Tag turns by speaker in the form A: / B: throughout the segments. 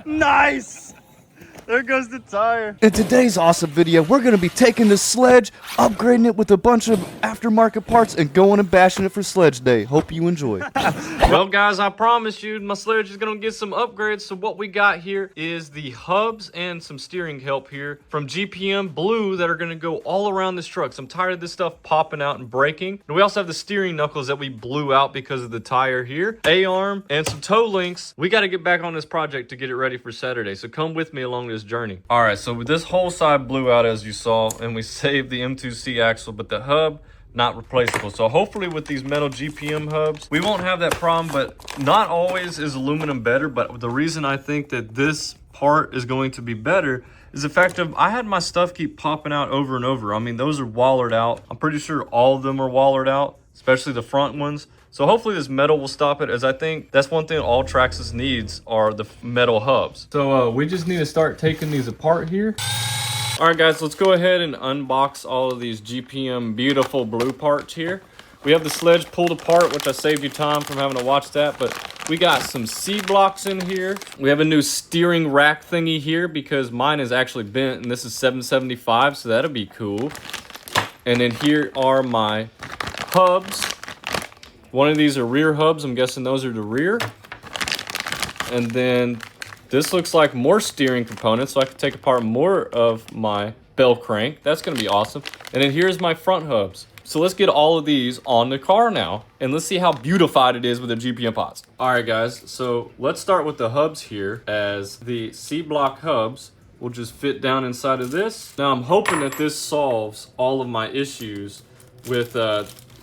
A: Nice! There goes the tire.
B: In today's awesome video, we're going to be taking this sledge, upgrading it with a bunch of aftermarket parts, and going and bashing it for Sledge Day. Hope you enjoy.
C: Well, guys, I promise you, my sledge is going to get some upgrades. So what we got here is the hubs and some steering help here from GPM Blue that are going to go all around this truck. So I'm tired of this stuff popping out and breaking. And we also have the steering knuckles that we blew out because of the tire here, A-arm, and some toe links. We got to get back on this project to get it ready for Saturday. So come with me along this journey. All right, so this whole side blew out, as you saw, and we saved the M2C axle, but the hub, not replaceable. So hopefully with these metal GPM hubs, we won't have that problem, but not always is aluminum better. But the reason I think that this part is going to be better is the fact of I had my stuff keep popping out over and over. I mean, those are wallered out. I'm pretty sure all of them are wallered out, especially the front ones. So hopefully this metal will stop it, as I think that's one thing all Traxxas needs are the metal hubs. So we just need to start taking these apart here. All right, guys, let's go ahead and unbox all of these GPM beautiful blue parts here. We have the sledge pulled apart, which I saved you time from having to watch that, but we got some C-blocks in here. We have a new steering rack thingy here because mine is actually bent, and this is 775, so that'll be cool. And then here are my hubs. One of these are rear hubs. I'm guessing those are the rear. And then this looks like more steering components, so I can take apart more of my bell crank. That's going to be awesome. And then here's my front hubs. So let's get all of these on the car now, and let's see how beautified it is with the GPM pots. All right, guys, so let's start with the hubs here, as the C-block hubs will just fit down inside of this. Now, I'm hoping that this solves all of my issues with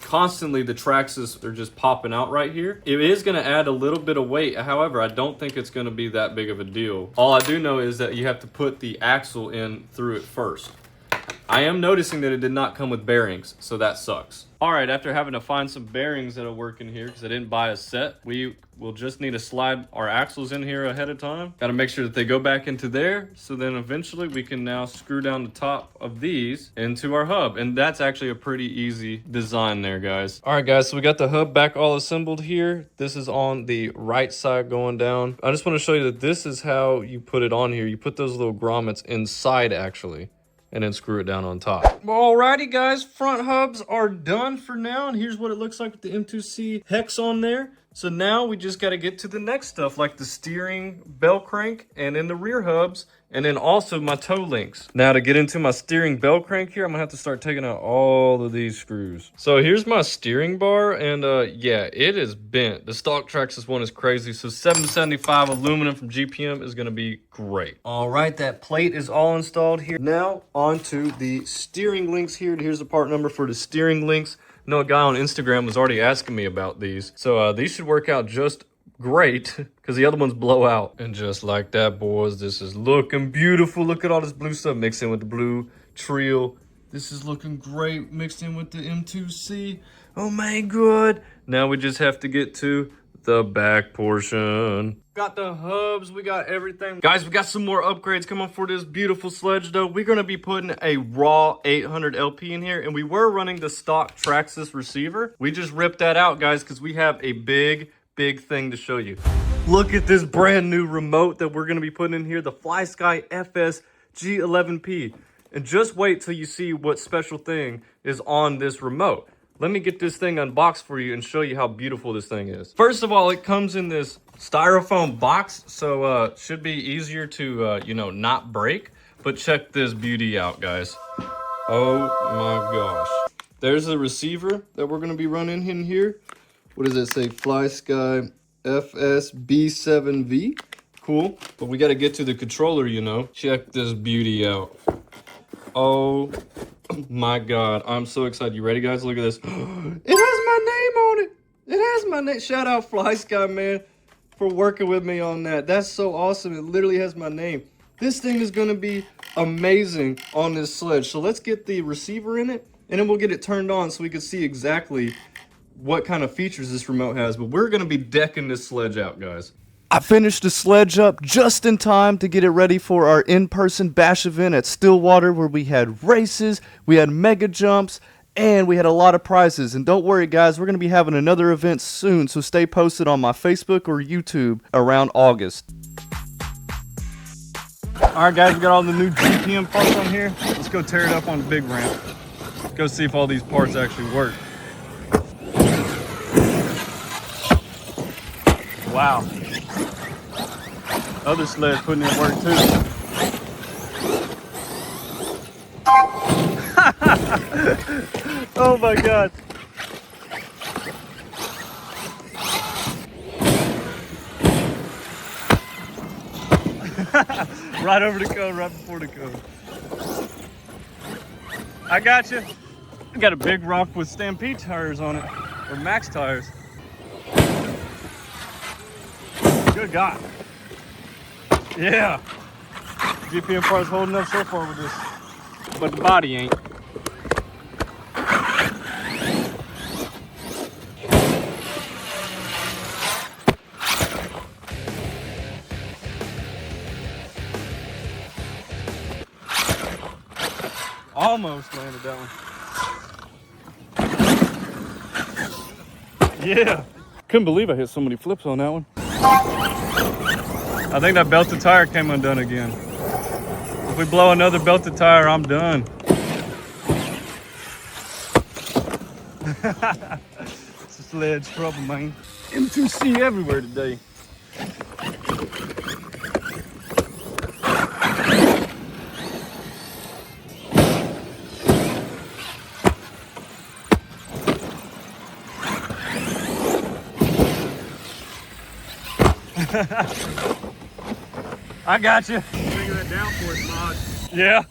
C: constantly the Traxxas are just popping out right here. It is going to add a little bit of weight. However, I don't think it's going to be that big of a deal. All I do know is that you have to put the axle in through it first. I am noticing that it did not come with bearings, so that sucks. All right, after having to find some bearings that'll work in here because I didn't buy a set, we will just need to slide our axles in here ahead of time. Got to make sure that they go back into there, so then eventually we can now screw down the top of these into our hub. And that's actually a pretty easy design there, guys. All right, guys, so we got the hub back all assembled here. This is on the right side going down. I just want to show you that this is how you put it on here. You put those little grommets inside, actually, and then screw it down on top. Alrighty, guys, front hubs are done for now, and here's what it looks like with the M2C hex on there. So now we just got to get to the next stuff, like the steering bell crank, and then the rear hubs, and then also my toe links. Now to get into my steering bell crank here, I'm gonna have to start taking out all of these screws. So here's my steering bar, and yeah, it is bent. The stock Traxxas one is crazy, so 775 aluminum from GPM is gonna be great. All right, that plate is all installed here. Now onto the steering links here. Here's the part number for the steering links. I know a guy on Instagram was already asking me about these, so these should work out just great because the other ones blow out. And just like that, boys, this is looking beautiful. Look at all this blue stuff mixed in with the blue trio. This is looking great mixed in with the M2C. Oh my god. Now we just have to get to the back portion. Got the hubs, we got everything. Guys, we got some more upgrades coming for this beautiful sledge though. We're gonna be putting a raw 800 LP in here, and we were running the stock Traxxas receiver. We just ripped that out, guys, because we have a big thing to show you. Look at this brand new remote that we're gonna be putting in here, the FlySky FS G11P. And just wait till you see what special thing is on this remote. Let me get this thing unboxed for you and show you how beautiful this thing is. First of all, it comes in this styrofoam box, so it should be easier to, you know, not break. But check this beauty out, guys. Oh my gosh. There's the receiver that we're gonna be running in here. What does it say? FlySky FS B7V. Cool. But we gotta get to the controller, you know. Check this beauty out. Oh my god, I'm so excited. You ready, guys? Look at this. It has my name on it. It has my name. Shout out FlySky, man, for working with me on that. That's so awesome. It literally has my name. This thing is going to be amazing on this sledge. So let's get the receiver in it, and then we'll get it turned on so we can see exactly what kind of features this remote has. But we're going to be decking this sledge out, guys.
B: I finished the sledge up just in time to get it ready for our in-person bash event at Stillwater, where we had races, we had mega jumps, and we had a lot of prizes. And don't worry, guys, we're going to be having another event soon, so stay posted on my Facebook or YouTube around August.
A: All right, guys, we got all the new GPM parts on here. Let's go tear it up on the big ramp. Go see if all these parts actually work. Wow. Other sled putting in work too. Oh my God. Right over the cone, right before the cone. I got you. I got a big rock with Stampede tires on it, or Max tires. Good God. Yeah. GPM parts holding up so far with this, but the body ain't. Almost landed that one. Yeah. Couldn't believe I hit so many flips on that one. I think that belted tire came undone again. If we blow another belted tire, I'm done. It's a sledge trouble, man. M2C everywhere today. I got you.
D: Figure that down for us, Mod.
A: Yeah.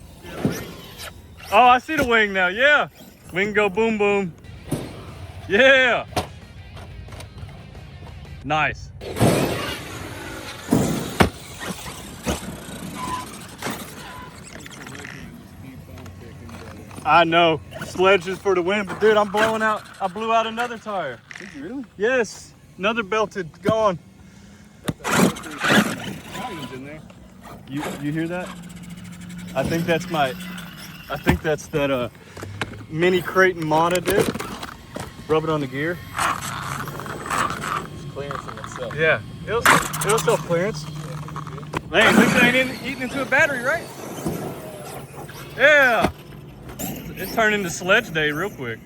A: Oh, I see the wing now. Yeah. Wing go boom boom. Yeah. Nice. I know. Sledge is for the win, but dude, I'm blowing out. I blew out another tire.
D: Did you really?
A: Yes. Another belted gone.
D: In there.
A: You hear that? I think that's that mini Creighton Mana did. Rub it on the gear.
D: It's clearance in itself.
A: Yeah, it'll self clearance. Hey, at least it ain't eating into a battery, right? Yeah. It turned into Sledge Day real quick.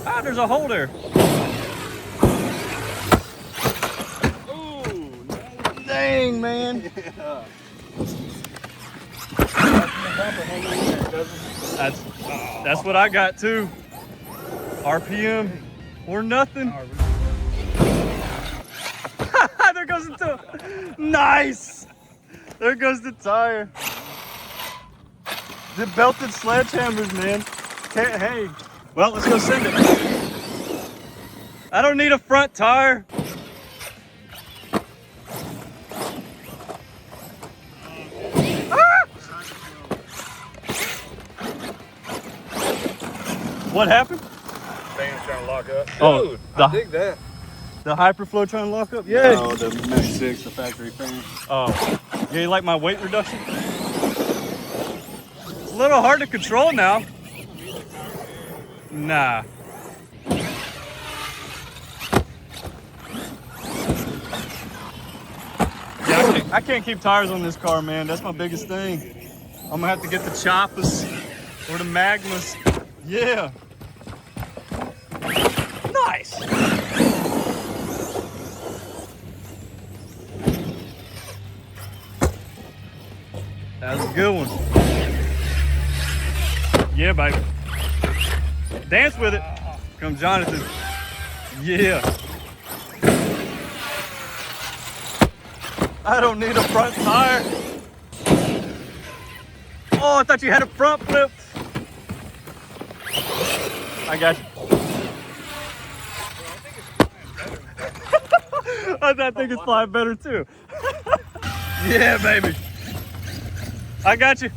A: Ah, there's a hole there.
D: Ooh, nice.
A: Dang, man.
D: Yeah.
A: That's what I got too. RPM or nothing. There goes the nice. There goes the tire. The belted sledgehammers, man. Hey, well, let's go send it. I don't need a front tire. What happened?
D: Fan's trying to lock up.
A: Oh,
D: Dude, I dig that.
A: The Hyperflow trying to lock up? Yeah.
D: Oh, the Max 6, the factory fan.
A: Oh, yeah, you like my weight reduction? It's a little hard to control now. Nah. Yeah, I can't keep tires on this car, man. That's my biggest thing. I'm gonna have to get the Choppas or the Magmas. Yeah. Nice. That was a good one. Yeah, baby. Dance with it. Come Jonathan. Yeah. I don't need a front tire. Oh, I thought you had a front flip. I got you. I think it's flying better too. Yeah, baby. I got you.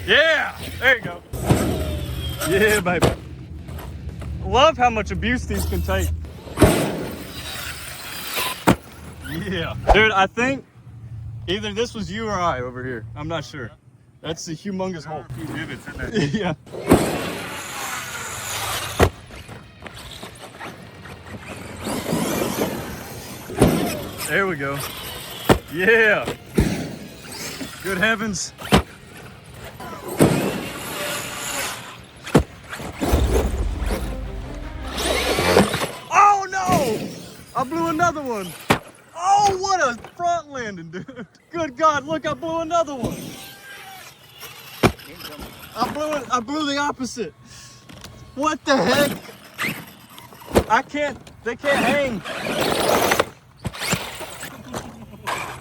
A: Yeah, there you go. Yeah, baby. Love how much abuse these can take. Yeah. Dude, I think either this was you or I over here. I'm not sure. That's a humongous hole.
D: A few divots in there.
A: Yeah. There we go. Yeah. Good heavens. Oh no! I blew another one. Oh, what a front landing, dude. Good God, look, I blew another one. I blew the opposite. What the heck? They can't hang.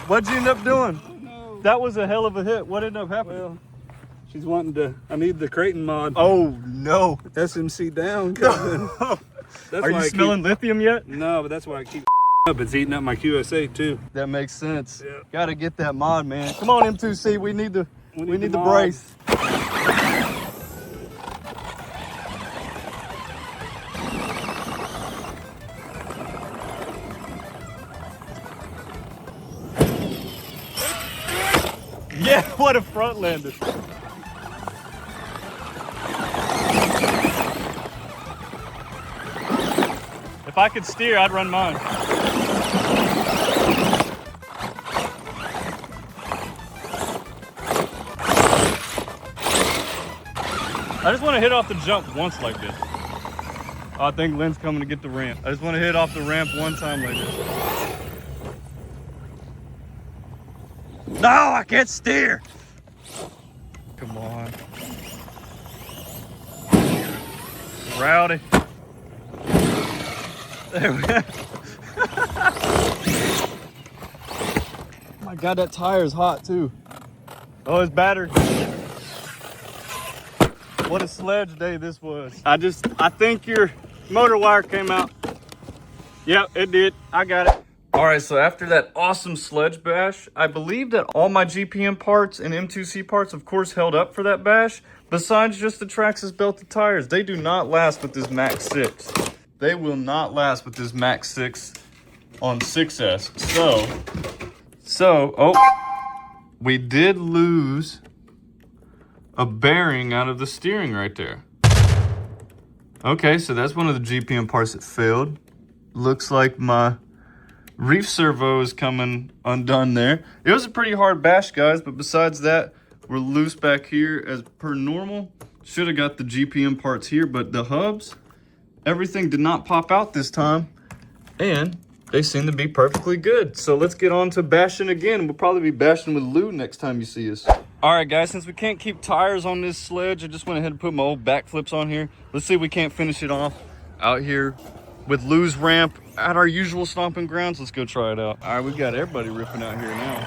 A: What'd you end up doing?
D: No.
A: That was a hell of a hit. What ended up happening?
D: Well, she's wanting to, I need the Creighton mod.
A: Oh no.
D: SMC down coming. That's
A: Are
D: why
A: you
D: I
A: smelling lithium yet?
D: No, but that's why I keep up. It's eating up my QSA too.
A: That makes sense.
D: Yeah.
A: Gotta get that mod, man. Come on, M2C. We need the
D: mod.
A: brace. Yeah, what a front lander. If I could steer, I'd run mine. I just want to hit off the jump once like this. Oh, I think Lynn's coming to get the ramp. I just want to hit off the ramp one time like this. No, I can't steer. Come on. Rowdy. There we go. Oh my God, that tire's hot too. Oh, it's battered. What a sledge day this was. I think your motor wire came out. Yep, it did. I got it. All right, so after that awesome sledge bash, I believe that all my GPM parts and M2C parts, of course, held up for that bash, besides just the Traxxas belted tires. They do not last with this Max 6. They will not last with this Max 6 on 6S. We did lose a bearing out of the steering right there. Okay, so that's one of the GPM parts that failed. Looks like my reef servo is coming undone there. It was a pretty hard bash, guys, but besides that, we're loose back here as per normal. Should have got the GPM parts here, but the hubs, everything did not pop out this time, and they seem to be perfectly good. So let's get on to bashing again. We'll probably be bashing with Lou next time you see us. All right, guys, since we can't keep tires on this sledge, I just went ahead and put my old backflips on here. Let's see if we can't finish it off out here with Lou's ramp at our usual stomping grounds. Let's go try it out. All right, we got everybody ripping out here now.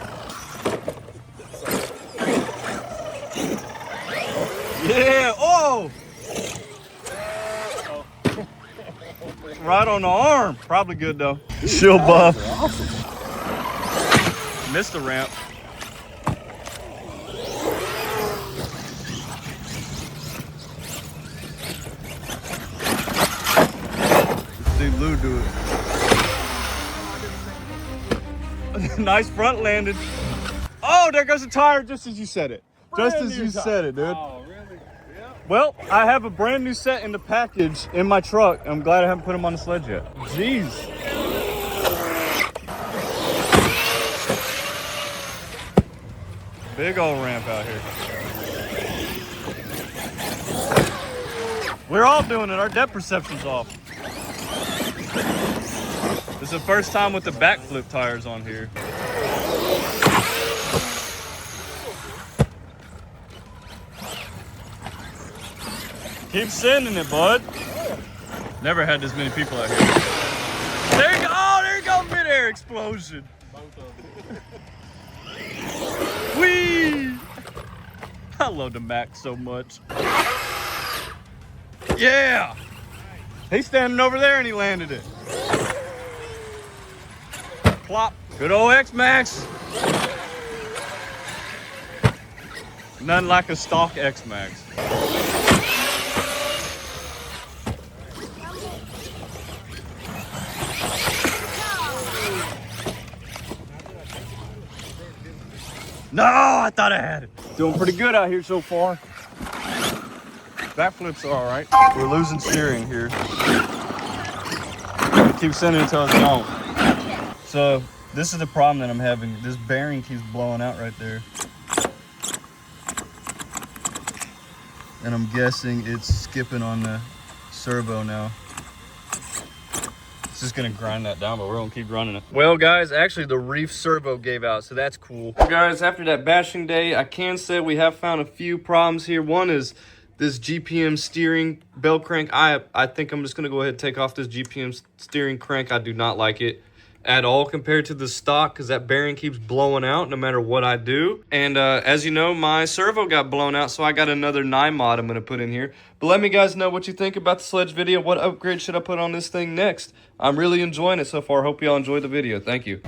A: Yeah, oh! Right on the arm. Probably good though. Shill buff. Awesome. Missed the ramp. See Lou do it. Nice front landing. Oh, there goes the tire just as you said it. Just as you said it, dude.
D: Oh, really? Yeah.
A: Well, I have a brand new set in the package in my truck. I'm glad I haven't put them on the sledge yet. Jeez. Big old ramp out here. We're all doing it. Our depth perception's off. This is the first time with the backflip tires on here. Keep sending it, bud. Never had this many people out here. There you go. Oh, there you go. Mid-air explosion. Whee! I love the Max so much. Yeah! He's standing over there and he landed it. Plop. Good old X-Max. Nothing like a stock X-Max. No, I thought I had it. Doing pretty good out here so far. Backflips are all right. We're losing steering here. Keep sending it until it's gone. So this is the problem that I'm having. This bearing keeps blowing out right there.
B: And I'm guessing it's skipping on the servo now.
A: It's just gonna grind that down, but we're gonna keep running it. Well, guys, actually the reef servo gave out, so that's cool. Guys, after that bashing day, I can say we have found a few problems here. One is this GPM steering bell crank. I think I'm just gonna go ahead and take off this GPM steering crank. I do not like it at all compared to the stock, because that bearing keeps blowing out no matter what I do. And as you know, my servo got blown out, so I got another 9 mod I'm going to put in here. But let me guys know what you think about the Sledge video. What upgrade should I put on this thing next? I'm really enjoying it so far. Hope y'all enjoyed the video. Thank you.